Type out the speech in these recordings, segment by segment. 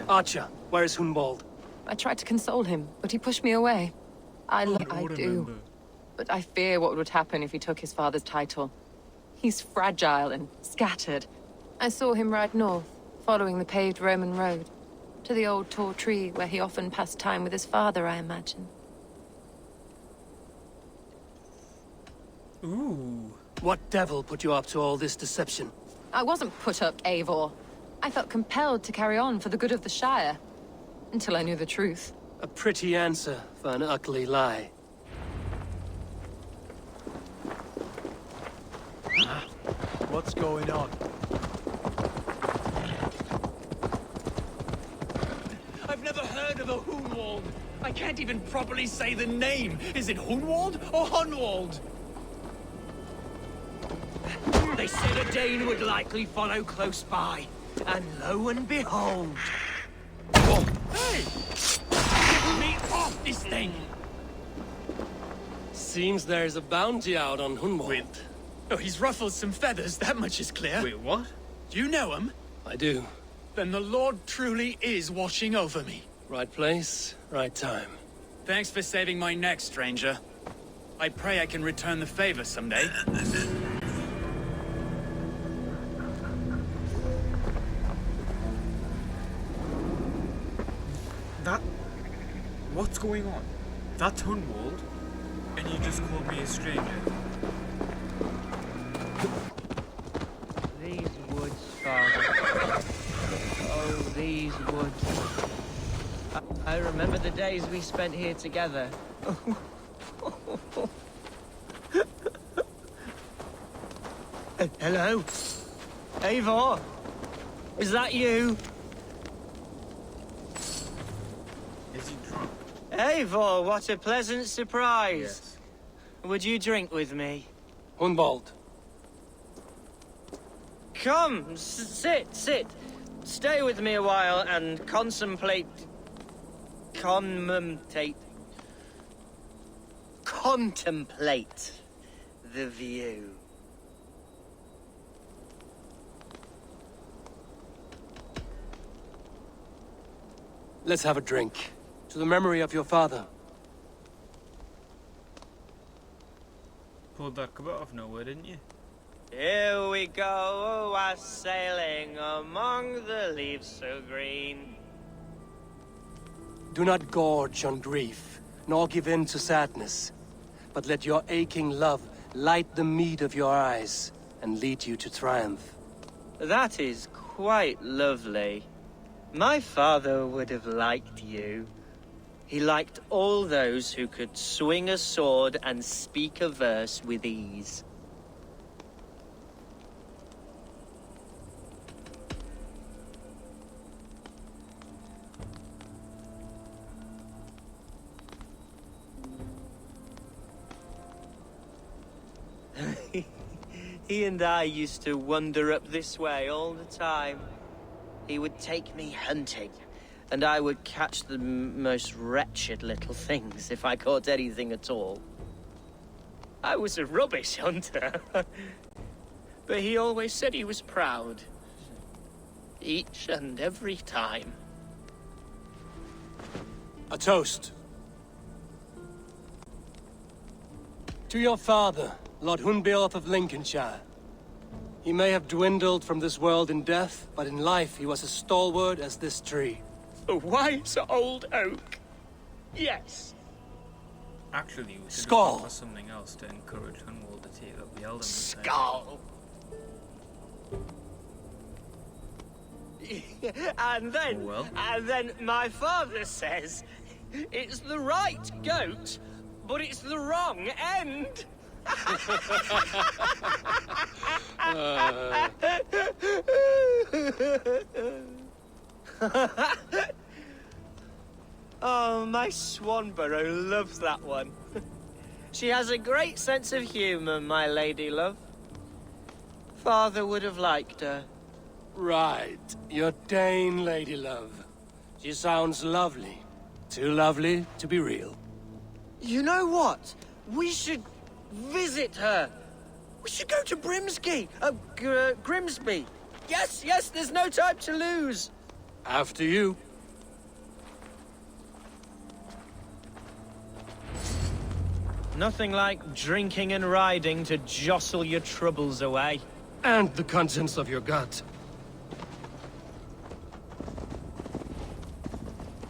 Archer, where is Hunwald? I tried to console him, but he pushed me away. I do. But I fear what would happen if he took his father's title. He's fragile and scattered. I saw him ride north, following the paved Roman road. To the old tall tree where he often passed time with his father, I imagine. Ooh. What devil put you up to all this deception? I wasn't put up, Eivor. I felt compelled to carry on for the good of the Shire. Until I knew the truth. A pretty answer for an ugly lie. What's going on? I've never heard of a Hunwald. I can't even properly say the name. Is it Hunwald or Hunwald? They said a Dane would likely follow close by. And lo and behold... Oh, hey! Get me off this thing! Seems there's a bounty out on Hunwald. Wait. Oh, he's ruffled some feathers, that much is clear. Wait, what? Do you know him? I do. Then the Lord truly is watching over me. Right place, right time. Thanks for saving my neck, stranger. I pray I can return the favor someday. What's going on? That's Hunwald, and you just called me a stranger. These woods, Father. Oh, these woods. I remember the days we spent here together. Hello? Eivor? Is that you? Is he drunk? Eivor, what a pleasant surprise. Yes. Would you drink with me? Hunwald. Come, sit. Stay with me a while and contemplate the view. Let's have a drink. To the memory of your father. Pulled that kebab off nowhere, didn't you? Here we go, a sailing among the leaves so green. Do not gorge on grief, nor give in to sadness, but let your aching love light the mead of your eyes and lead you to triumph. That is quite lovely. My father would have liked you. He liked all those who could swing a sword and speak a verse with ease. He and I used to wander up this way all the time. He would take me hunting, and I would catch the most wretched little things if I caught anything at all. I was a rubbish hunter. But he always said he was proud. Each and every time. A toast. To your father, Lord Hunbeorth of Lincolnshire. He may have dwindled from this world in death, but in life he was as stalwart as this tree. A wise old oak. Yes. Actually, we could Skull. for something else to encourage Hunwald to take up the Elderman. Skull. And then my father says, it's the right goat, but it's the wrong end. Oh, my Swanborough loves that one. She has a great sense of humor, my lady love. Father would have liked her. Right, your Dane lady love. She sounds lovely. Too lovely to be real. You know what? We should visit her. We should go to Grimsby. Yes, there's no time to lose. After you. Nothing like drinking and riding to jostle your troubles away. And the contents of your gut.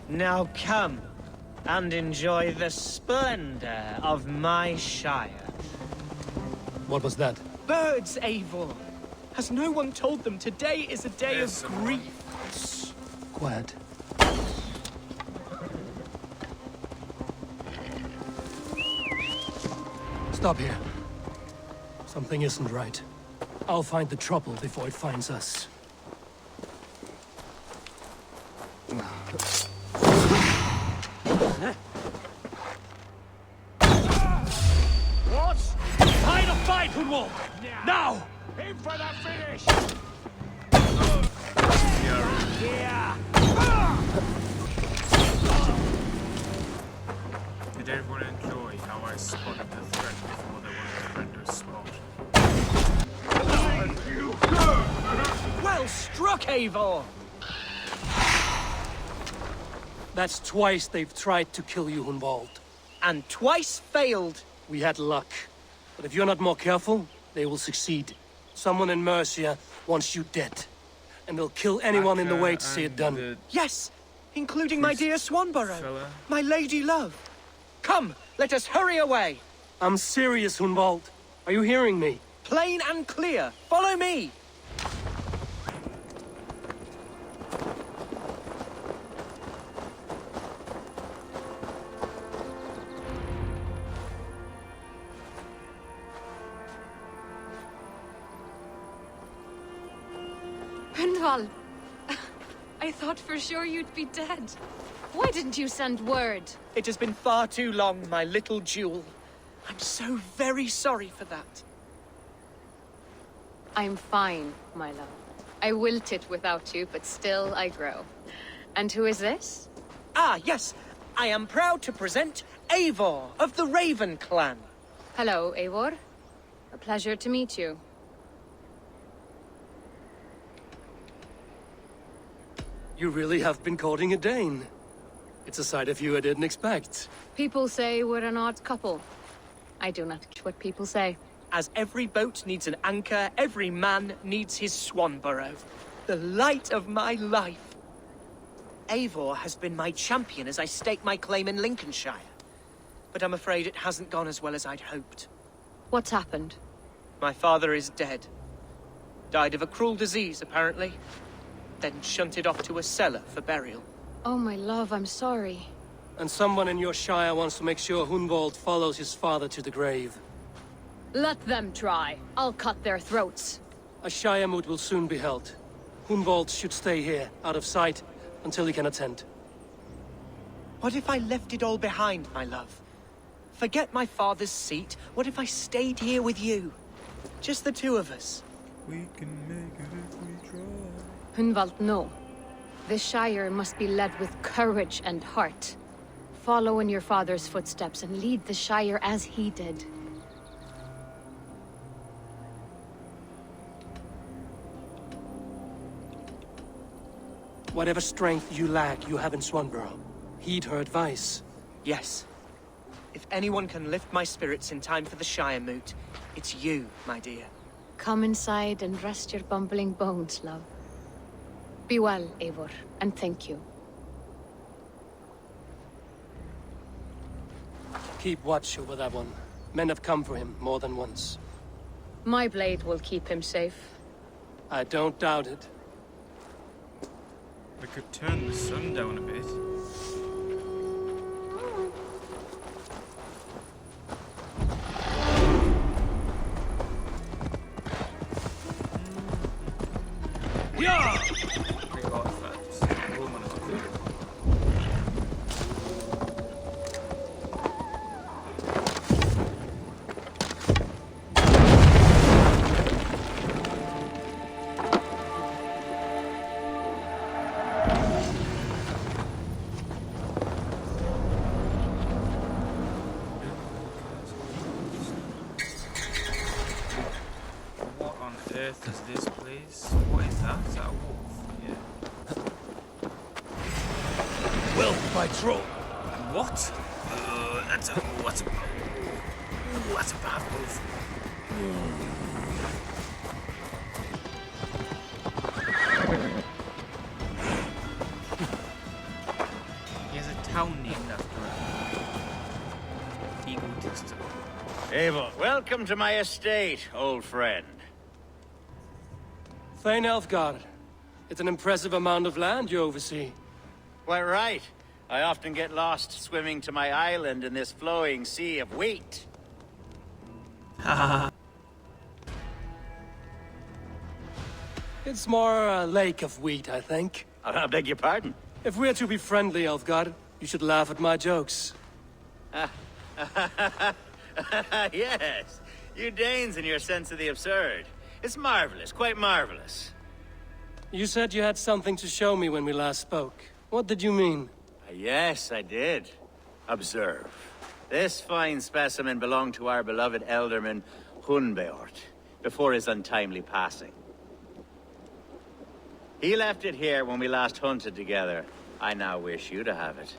Now come and enjoy the splendor of my shire. What was that? Birds, Eivor. Has no one told them today is a day Yes, of someone. grief? Quiet. Stop here. Something isn't right. I'll find the trouble before it finds us. What? Fight or fight, Hunwald! Now! Aim for the finish! Yeah. Yeah! Did everyone enjoy how I spotted the threat before they were to render spot? Well struck, Eivor! That's twice they've tried to kill you, Hunwald. And twice failed. We had luck. But if you're not more careful, they will succeed. Someone in Mercia wants you dead. And they'll kill anyone in the way to see it done. The Yes, including my dear Swanborough, fella. my lady love. Come, let us hurry away. I'm serious, Hunwald. Are you hearing me? Plain and clear. Follow me. Gunvald! I thought for sure you'd be dead. Why didn't you send word? It has been far too long, my little jewel. I'm so very sorry for that. I'm fine, my love. I wilted without you, but still I grow. And who is this? Ah, yes. I am proud to present Eivor of the Raven clan. Hello, Eivor. A pleasure to meet you. You really have been courting a Dane. It's a side of you I didn't expect. People say we're an odd couple. I do not care what people say. As every boat needs an anchor, every man needs his Swanborough. The light of my life. Eivor has been my champion as I stake my claim in Lincolnshire. But I'm afraid it hasn't gone as well as I'd hoped. What's happened? My father is dead. Died of a cruel disease, apparently. Then shunted off to a cellar for burial. Oh, my love, I'm sorry. And someone in your shire wants to make sure Hunwald follows his father to the grave. Let them try. I'll cut their throats. A shire moot will soon be held. Hunwald should stay here, out of sight, until he can attend. What if I left it all behind, my love? Forget my father's seat. What if I stayed here with you? Just the two of us. We can make it if we try. Hunwald, no. This Shire must be led with courage and heart. Follow in your father's footsteps and lead the Shire as he did. Whatever strength you lack, you have in Swanborough. Heed her advice. Yes. If anyone can lift my spirits in time for the Shire moot, it's you, my dear. Come inside and rest your bumbling bones, love. Be well, Eivor, and thank you. Keep watch over that one. Men have come for him more than once. My blade will keep him safe. I don't doubt it. We could turn the sun down a bit. Yeah! Pretty artifacts. Woman is good. with my troll. What? What's a bad move? He has a town named after him. Egotistical. Eivor, welcome to my estate, old friend. Thane Elfgard. It's an impressive amount of land you oversee. Quite right. I often get lost swimming to my island in this flowing sea of wheat. It's more a lake of wheat, I think. I beg your pardon. If we're to be friendly, Elfgard, you should laugh at my jokes. Yes, you Danes and your sense of the absurd. It's marvelous, quite marvelous. You said you had something to show me when we last spoke. What did you mean? Yes, I did. Observe. This fine specimen belonged to our beloved elderman, Hunbeort, before his untimely passing. He left it here when we last hunted together. I now wish you to have it.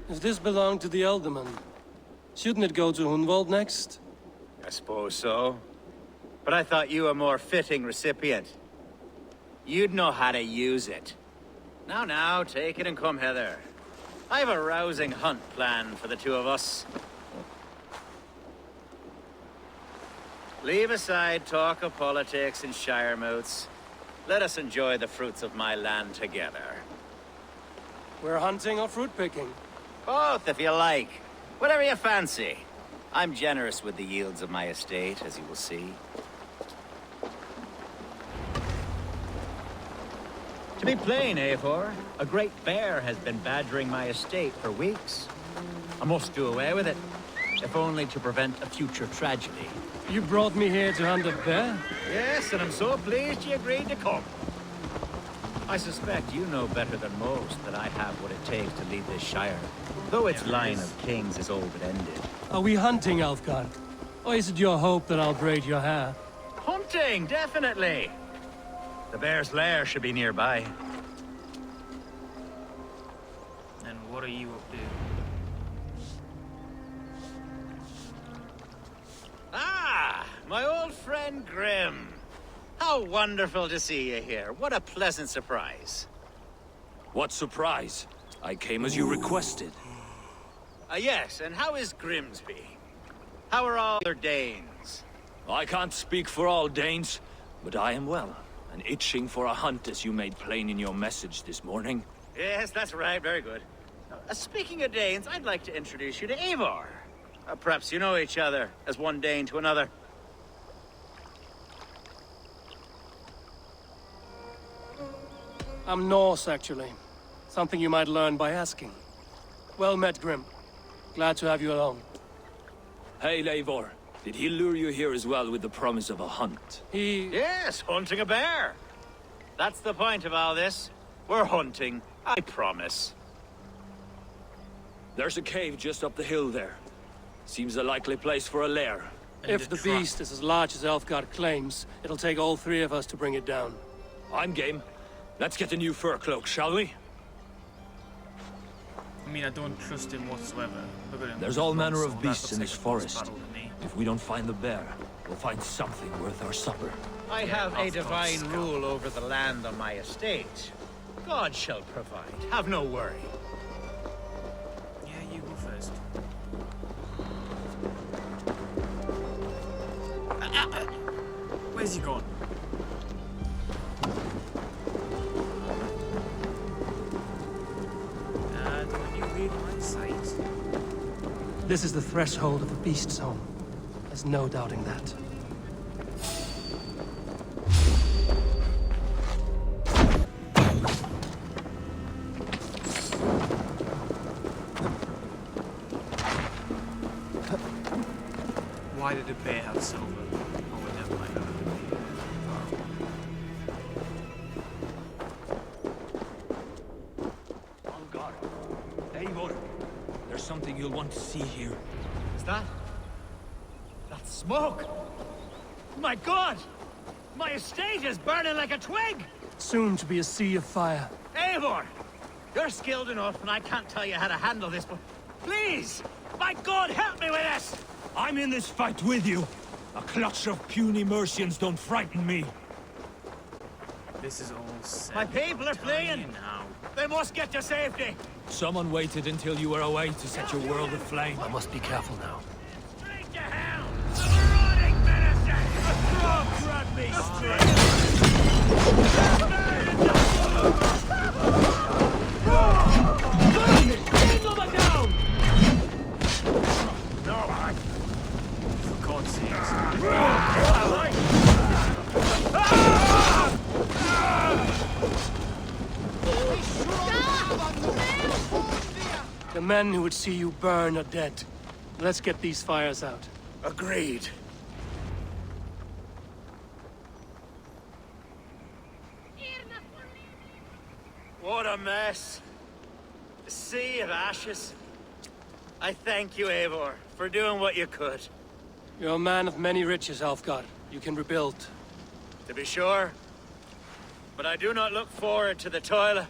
If this belonged to the Elderman, shouldn't it go to Hunwald next? I suppose so. But I thought you a more fitting recipient. You'd know how to use it. Now, take it and come hither. I've a rousing hunt planned for the two of us. Leave aside talk of politics and shire moots. Let us enjoy the fruits of my land together. We're hunting or fruit picking. Both, if you like. Whatever you fancy. I'm generous with the yields of my estate, as you will see. To be plain, Eivor, a great bear has been badgering my estate for weeks. I must do away with it, if only to prevent a future tragedy. You brought me here to hunt a bear? Yes, and I'm so pleased you agreed to come. I suspect you know better than most that I have what it takes to lead this shire, though its line of kings is all but ended. Are we hunting, Elfgard? Or is it your hope that I'll braid your hair? Hunting, definitely! The bear's lair should be nearby. And what are you up to? Ah, my old friend Grim. How wonderful to see you here. What a pleasant surprise. What surprise? I came as you requested. Yes, and how is Grimsby? How are all your Danes? I can't speak for all Danes, but I am well, and itching for a hunt as you made plain in your message this morning. Yes, that's right. Very good. Speaking of Danes, I'd like to introduce you to Eivor. Perhaps you know each other, as one Dane to another. I'm Norse, actually. Something you might learn by asking. Well met, Grim. Glad to have you along. Hey, Eivor. Did he lure you here as well with the promise of a hunt? Yes, hunting a bear. That's the point of all this. We're hunting, I promise. There's a cave just up the hill there. Seems a likely place for a lair. If the beast is as large as Elfgard claims, it'll take all three of us to bring it down. I'm game. Let's get a new fur cloak, shall we? I mean, I don't trust him whatsoever. Look at him. There's all manner That of beasts in looks this like a boss forest. battle to me. If we don't find the bear, we'll find something worth our supper. I have a of divine course. rule over the land on my estate. God shall provide. Have no worry. Yeah, you go first. Where's he gone? When you leave my sight. This is the threshold of the beast's home. There's no doubting that. Why did the bear have silver? Oh, well, never mind. On guard. Eivor, there's something you'll want to see here. Is that? That's smoke! My God! My estate is burning like a twig! Soon to be a sea of fire. Eivor! You're skilled enough, and I can't tell you how to handle this, but please! My God, help me with this! I'm in this fight with you. A clutch of puny Mercians don't frighten me. This is all set. My people are fleeing! Now. They must get to safety! Someone waited until you were away to set your world aflame. I must be careful now. Straight to hell! The marauding menaces! Oh, grab me For God's sakes. The men who would see you burn are dead. Let's get these fires out. Agreed. What a mess. A sea of ashes. I thank you, Eivor, for doing what you could. You're a man of many riches, Alfgar. You can rebuild. To be sure. But I do not look forward to the toil.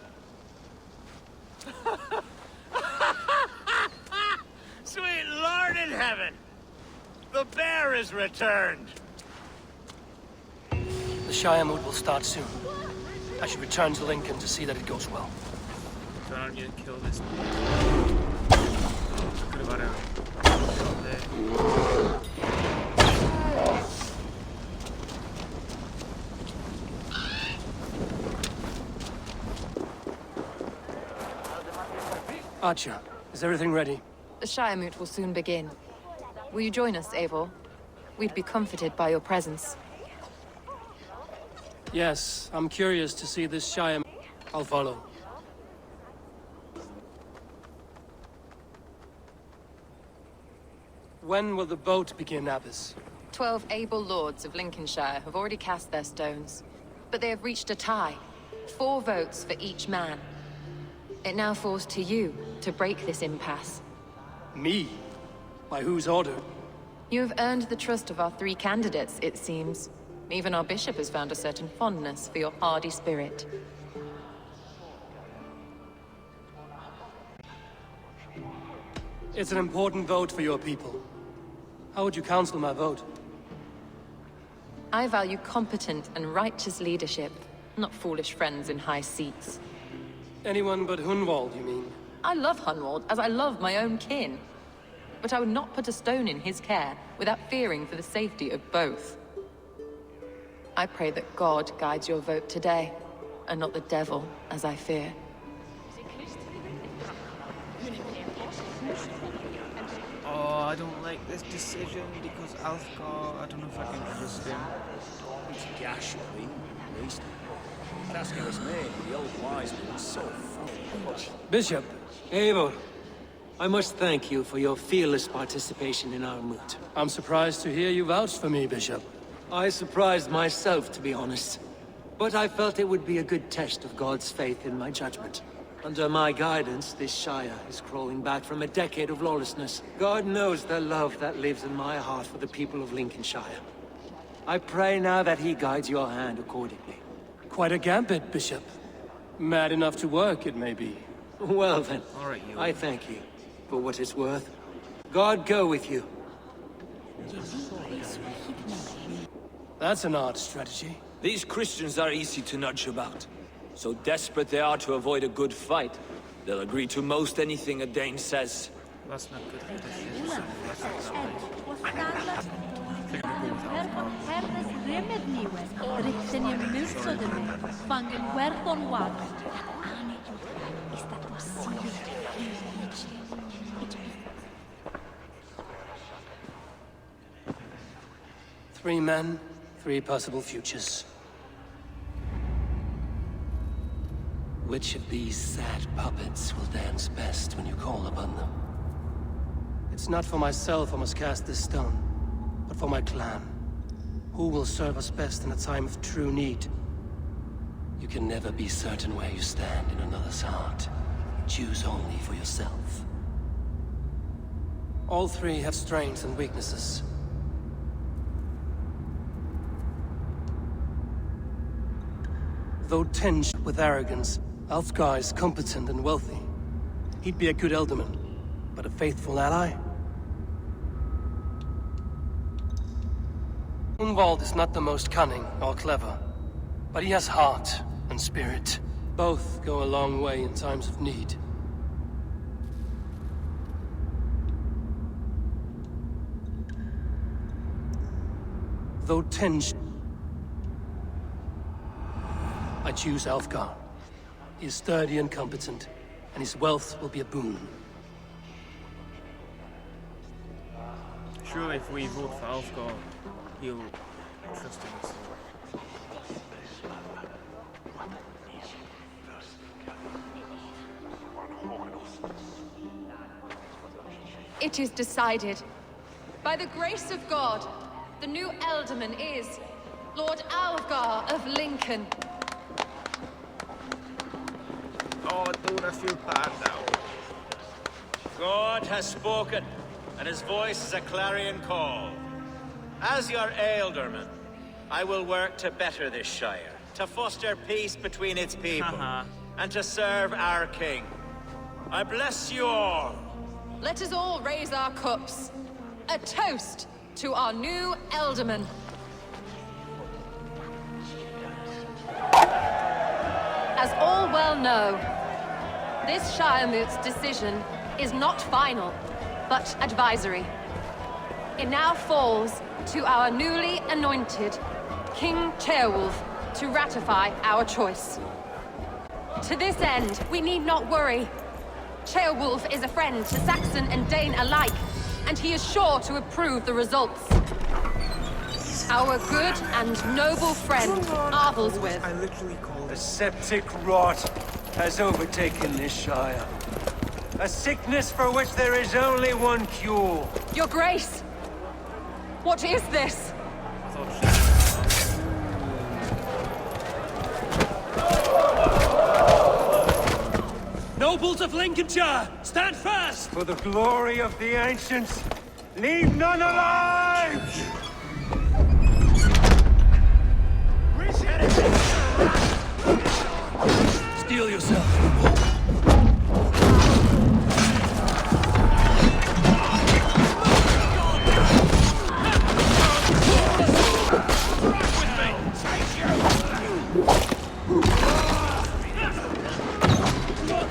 Sweet Lord in heaven! The bear is returned! The Shire mood will start soon. I should return to Lincoln to see that it goes well. Turn on you to kill this. Could have had a shot there. Archer, is everything ready? The Shire moot will soon begin. Will you join us, Eivor? We'd be comforted by your presence. Yes, I'm curious to see this Shire. I'll follow. When will the boat begin, Abbess? 12 able lords of Lincolnshire have already cast their stones, but they have reached a tie. 4 votes for each man. It now falls to you to break this impasse. Me? By whose order? You have earned the trust of our 3 candidates, it seems. Even our bishop has found a certain fondness for your hardy spirit. It's an important vote for your people. How would you counsel my vote? I value competent and righteous leadership, not foolish friends in high seats. Anyone but Hunwald, you mean? I love Hunwald, as I love my own kin. But I would not put a stone in his care without fearing for the safety of both. I pray that God guides your vote today, and not the devil, as I fear. Oh, I don't like this decision because Alfgar, I don't know if I can trust him. He's gashly, at least. That's how it's made. The old wise man is so full. Bishop, Eivor, I must thank you for your fearless participation in our moot. I'm surprised to hear you vouch for me, Bishop. I surprised myself, to be honest. But I felt it would be a good test of God's faith in my judgment. Under my guidance, this Shire is crawling back from a decade of lawlessness. God knows the love that lives in my heart for the people of Lincolnshire. I pray now that he guides your hand accordingly. Quite a gambit, Bishop. Mad enough to work, it may be. Well then, All right, you. I thank you for what it's worth. God go with you. That's an odd strategy. These Christians are easy to nudge about. So desperate they are to avoid a good fight, they'll agree to most anything a Dane says. That's not good leadership. That's not right. Three men, 3 possible futures. Which of these sad puppets will dance best when you call upon them? It's not for myself I must cast this stone, but for my clan. Who will serve us best in a time of true need? You can never be certain where you stand in another's heart. Choose only for yourself. All 3 have strengths and weaknesses. Though tinged with arrogance, Alfgar is competent and wealthy. He'd be a good ealdorman, but a faithful ally? Unwald is not the most cunning or clever, but he has heart and spirit. Both go a long way in times of need. Though tinged, I choose Alfgar. He is sturdy and competent, and his wealth will be a boon. Surely if we vote for Alfgar, he'll trust in us. It is decided. By the grace of God, the new ealdorman is Lord Alfgar of Lincoln. Oh, don't I feel bad now? God has spoken, and his voice is a clarion call. As your ealdorman, I will work to better this shire, to foster peace between its people, and to serve our king. I bless you all. Let us all raise our cups. A toast to our new ealdorman. As all well know, this Shiremoot's decision is not final, but advisory. It now falls to our newly anointed King Ceolwulf to ratify our choice. To this end, we need not worry. Ceolwulf is a friend to Saxon and Dane alike, and he is sure to approve the results. Our good and noble friend, Arthelswith. I literally called A it. septic rot has overtaken this shire. A sickness for which there is only one cure. Your Grace! What is this? I thought Nobles of Lincolnshire, stand fast! For the glory of the ancients, leave none alive! Steel yourself.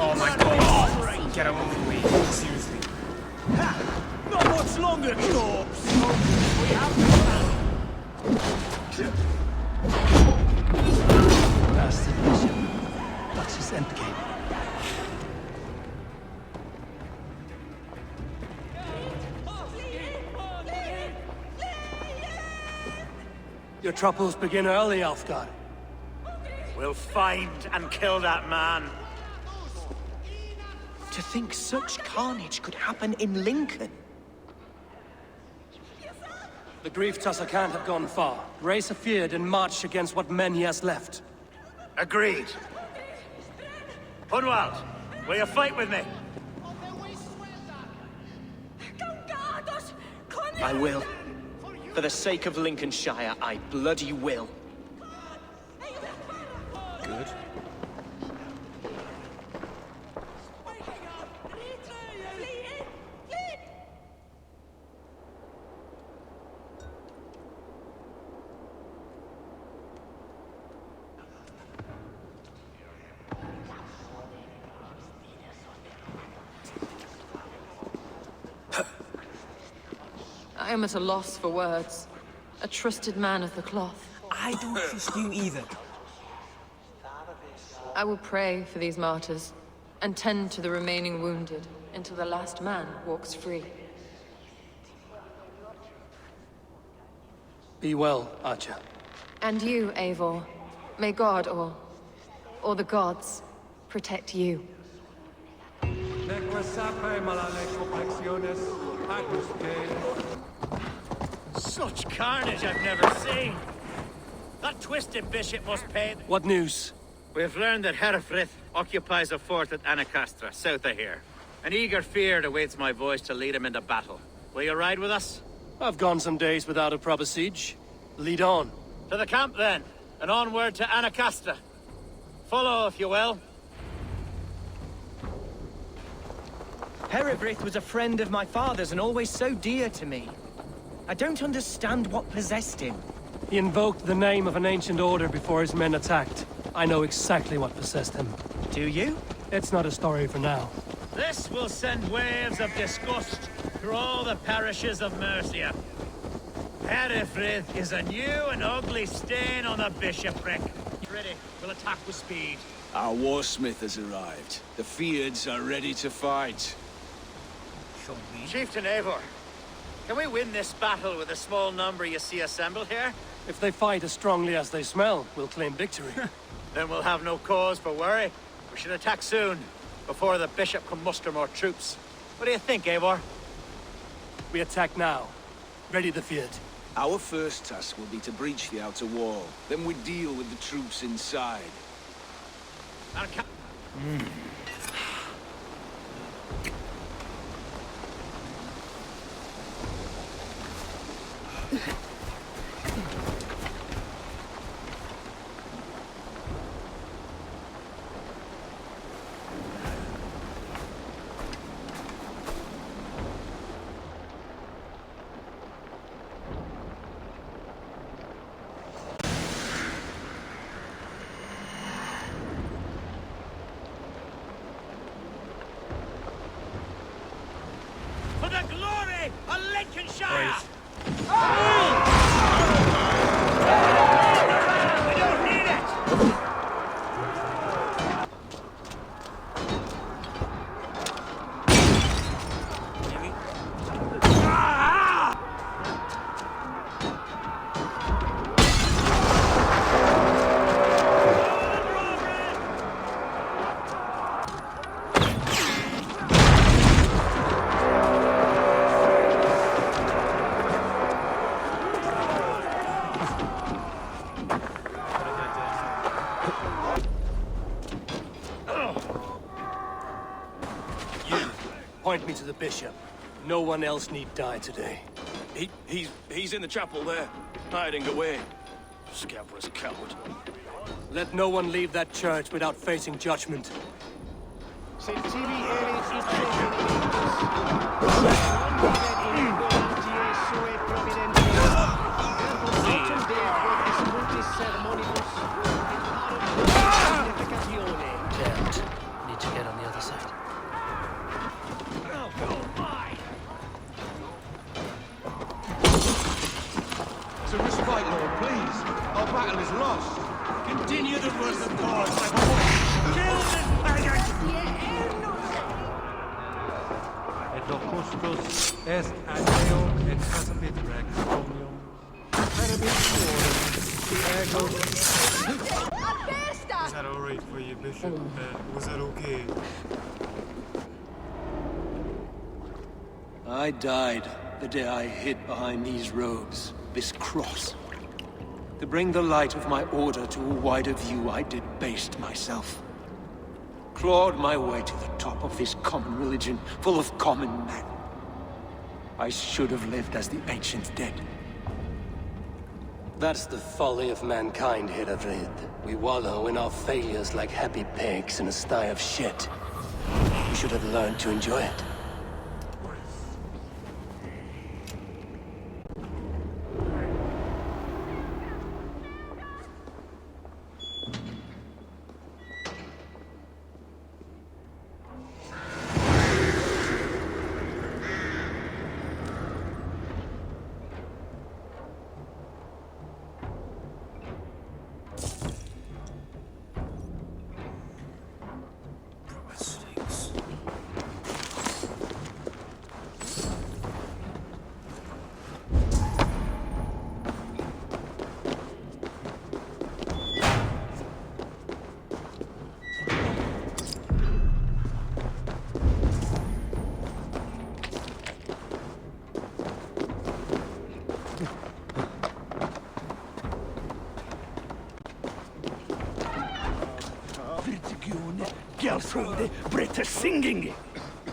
oh my god! Get out of the way, seriously. Not much longer, corpse! Past the vision. That's his endgame. Your troubles begin early, Alfgar. We'll find and kill that man. To think such carnage could happen in Lincoln. The grief tusser can't have gone far. Raise a feared and marched against what men he has left. Agreed. Hunwald, will you fight with me? I will. For the sake of Lincolnshire, I bloody will. Good. I am at a loss for words. A trusted man of the cloth. I don't trust you either. I will pray for these martyrs, and tend to the remaining wounded until the last man walks free. Be well, Archer. And you, Eivor. May God, or the gods, protect you. Such carnage I've never seen. That twisted bishop must pay. What news? We've learned that Herefrith occupies a fort at Anacastra, south of here. An eager fear awaits my voice to lead him into battle. Will you ride with us? I've gone some days without a proper siege. Lead on. To the camp then, and onward to Anacastra. Follow, if you will. Heribryth was a friend of my father's and always so dear to me. I don't understand what possessed him. He invoked the name of an ancient order before his men attacked. I know exactly what possessed him. Do you? It's not a story for now. This will send waves of disgust through all the parishes of Mercia. Herefrith is a new and ugly stain on the Bishopric. Ready, we'll attack with speed. Our warsmith has arrived. The Fiends are ready to fight. Chieftain Eivor, can we win this battle with the small number you see assembled here? If they fight as strongly as they smell, we'll claim victory. Then we'll have no cause for worry. We should attack soon, before the bishop can muster more troops. What do you think, Eivor? We attack now. Ready the field. Our first task will be to breach the outer wall. Then we deal with the troops inside. For the glory of Lincolnshire! We don't need it! Point me to the bishop. No one else need die today. He's in the chapel there, hiding away. Scabrous coward. Let no one leave that church without facing judgment. Damned. Need to get on the other side. To respite, Lord, please. Our battle is lost. Continue the work of God, my boy. Kill this pagan! Et locustus est adeo et casapit rex omnium. Is that alright for you, Bishop? Was that okay? I died the day I hid behind these robes, this cross. To bring the light of my order to a wider view, I debased myself. Clawed my way to the top of this common religion, full of common men. I should have lived as the ancient dead. That's the folly of mankind, Heribryth. We wallow in our failures like happy pigs in a sty of shit. We should have learned to enjoy it.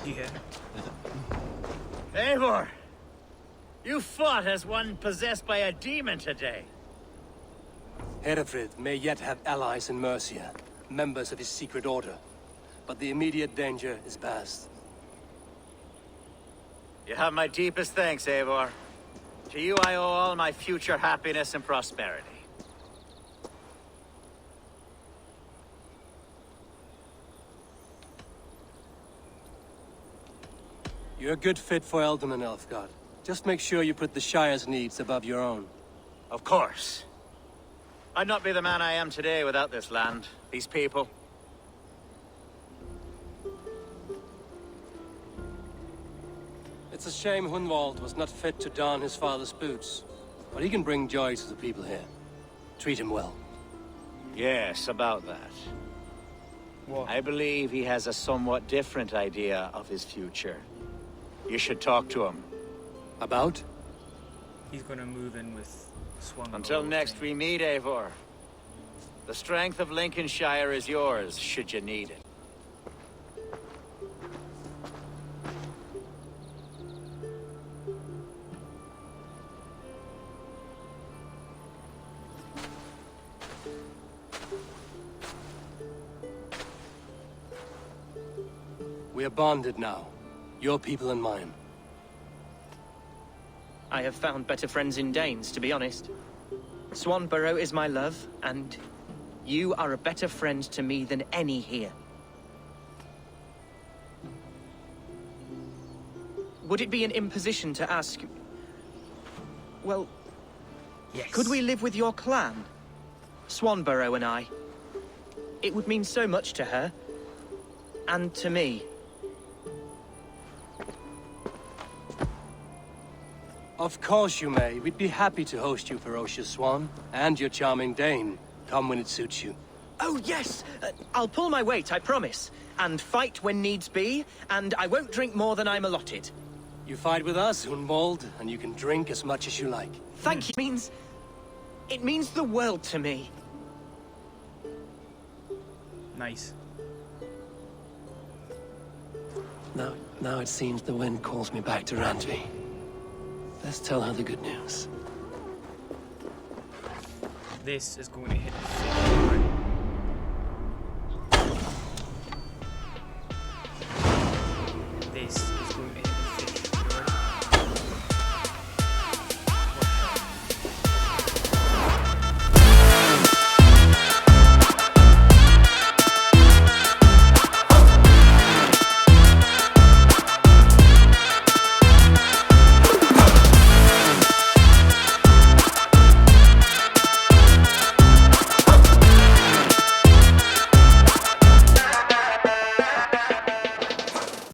Yeah. Eivor! You fought as one possessed by a demon today. Heribryth may yet have allies in Mercia. members of his secret order. But the immediate danger is past. You have my deepest thanks, Eivor. To you I owe all my future happiness and prosperity. You're a good fit for Eldon Elfgard. Just make sure you put the Shire's needs above your own. Of course. I'd not be the man I am today without this land, these people. It's a shame Hunwald was not fit to don his father's boots. But he can bring joy to the people here. Treat him well. Yes, about that. What? I believe he has a somewhat different idea of his future. You should talk to him. About? He's gonna move in with Swan. Until next we meet, Eivor. The strength of Lincolnshire is yours, should you need it. We are bonded now. Your people and mine. I have found better friends in Danes, to be honest. Swanborough is my love, and you are a better friend to me than any here. Would it be an imposition to ask... Well, Yes. could we live with your clan? Swanborough and I. It would mean so much to her. And to me. Of course you may. We'd be happy to host you, ferocious Swan. And your charming Dane. Come when it suits you. Oh, yes! I'll pull my weight, I promise. And fight when needs be, and I won't drink more than I'm allotted. You fight with us, Hunwald, and you can drink as much as you like. Thank you. It means the world to me. Nice. Now it seems the wind calls me back to Randvi. Let's tell her the good news. This is going to hit the